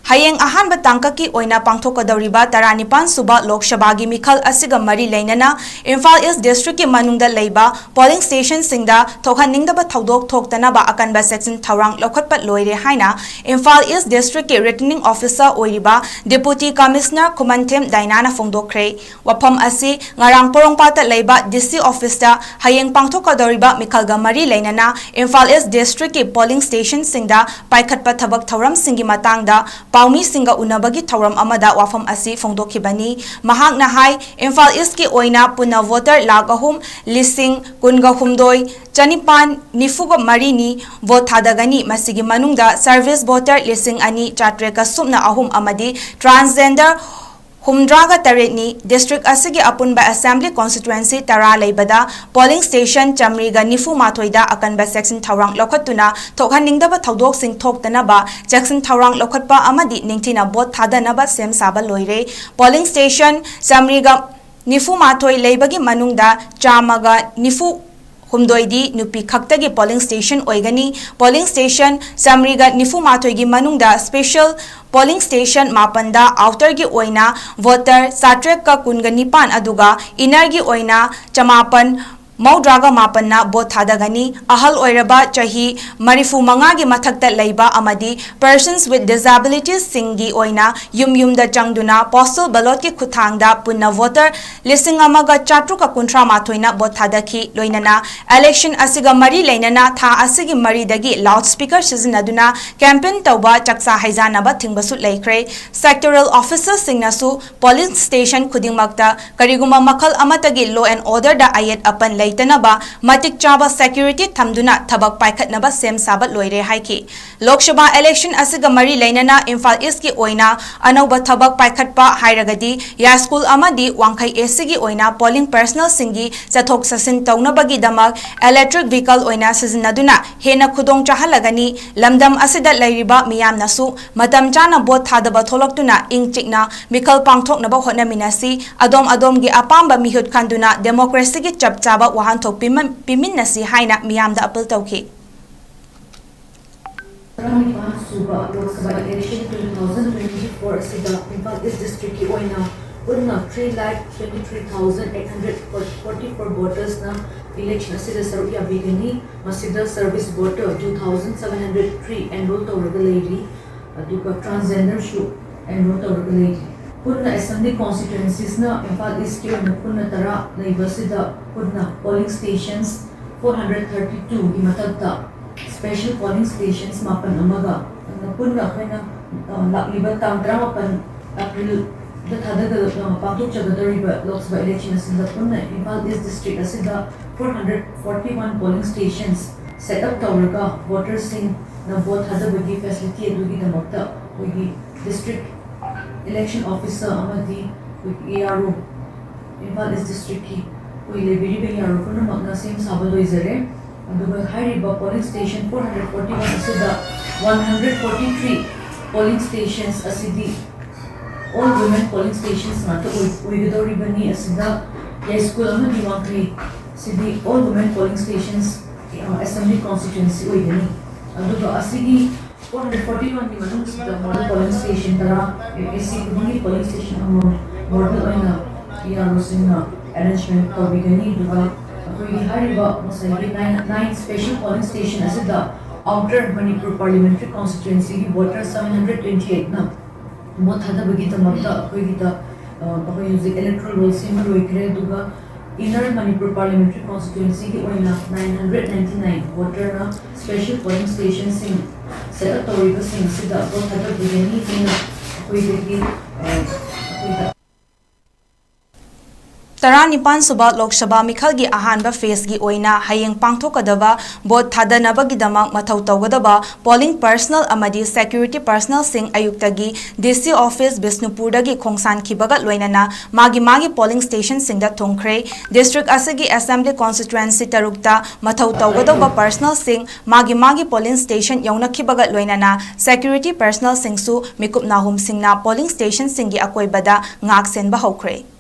Hayeng ahanba tangkaki oina pangthokadoriba 19 suba Lok Sabha gi mikhal asiga mari leinana Imphal East District ki manungda leiba polling station singda thokhaningdaba thodok thoktanaba akanba section thawrang lokhatpat loire haina Imphal East District ki returning officer oiriba Deputy Commissioner Kumanthim Dainana phongdokre wafam asi ngarang porongpata leiba DC office da hayeng pangthokadoriba mikhalga mari leinana Imphal East District ki polling station singda paikhatpa thabak thawram singi matangda Paumi singa unabagi thawram amada wafam asi phongdokhibani mahak na hai Imphal East ki oina puna voter lagahum lising kungahumdoi chanipan nifugo marini vote thadagani masigi manungda service voter lising ani chatreka sumna ahum amadi transgender Humdraga Taretni district asigi apunba assembly constituency tara leibada polling station chamriga nifu mathoida akanba section thawrang lokhatuna thokhaningdaba thodok sing thoktanaba jackson thawrang lokhatpa amadi ningtina bot thadanaba sem saba loire polling station chamriga nifu mathoi leibagi manungda chamaga nifu humdoidi nupi khaktagi polling station oigani polling station samriga nifu mathoigi manungda special polling station mapanda outer gi oina voter satrek ka kunga nipan aduga inner gi oina chamapan Maudraga mapanna bot thadagani ahal oiraba chahi marifu manga gi mathakta leiba amadi persons with disabilities singi oina yumda changduna postal ballot ki khuthangda punna voter listing amaga chatru ka kuntra mathoina bot thadaki loinana election asiga mari leinana tha asigi mari dagi loudspeaker sizinaduna campaign tawba chaksa haizana ba thingbasu leikre sectoral officers singnasu polling station khudingmakta kariguma makhal amatagi law and order da ayat apan Laitanaba, Matik Chaba security Tamduna, Tabak Paikatnaba, Sem Sabat Loire Haiki. Lok Sabha election Asiga Mari Lainana, Imphal East ki Oina, Anoba Tabak Paikatpa, Hairagadi, Ya School Amadi, Wangkai Esigi Oina, polling personal singi, Satok Sasin Taunabagi Damag, electric vehicle Oina Sizinaduna, Hena Kudong Chahalagani, Lamdam Asida Lairiba, Miyam Nasu, Matam Jana Bot Hadaba Toloktuna, Ing Chikna, Mikal Pangtok Naba Hotna Minasi, Adom Gi Apamba Mihut Kanduna, Democracy ki Chapchaba. Wahan thok pimin nasi haina miyamda apel tawki. Suba Lok Sabha election 2024 sida Imphal East District ki oina unna 3,23,844 voters na election sida saruya bigani masida service voter 2,703 enroll tawraga lady aduga transgender shu enroll tawraga lady Purna assembly constituencies na Imphal East ki oina purna tara naibasida purna polling stations 432 imatagta special polling stations mapan amaga purna kaina laklibal tamdra mapan April the thadaga pangtok chagadariba Lok Sabha election asida purna Imphal East district asida 441 polling stations set up tawraga voters sing na vote hadabagi facility adugi damakta wigi district election officer amadi with ARO Imphal East district ki we lebiri be ARO kuna magna same sabalo izare aduga hairiba polling station 441 asida 143 polling stations asidi all women polling stations mata uigidori bani asida ya school amadi wangkai sidi all women polling stations assembly constituency uigani aduga asigi 441 di manung sida model polling station tara AC kuni polling station model aina ya rusina arrangement ko bigani duga koi hariba masai 9 special polling station asida outer manipur parliamentary constituency ki voters 728 na mo thada bagi tamata koi gita koi music electoral roll symbol oikre duga inner manipur parliamentary constituency ki oina 999 voter na special polling station sing set up toriba sing sida bo thada bigani ina koi degi Taranipan suba Lok Sabha mikhalgi ahanba phase gi oina hayeng pangthokadaba bot thadanabagi damak mathau tawgadaba polling personnel amadi security personnel sing ayuktagi DC office Bisnupurdagi khongsan khibaga loinana magi polling station singda thongkhre district asigi assembly constituency tarukta mathau tawgadaba personnel sing magi polling station yauna khibaga loinana security personnel singsu mikup nahum singna polling station singi akoibada ngak senba hokre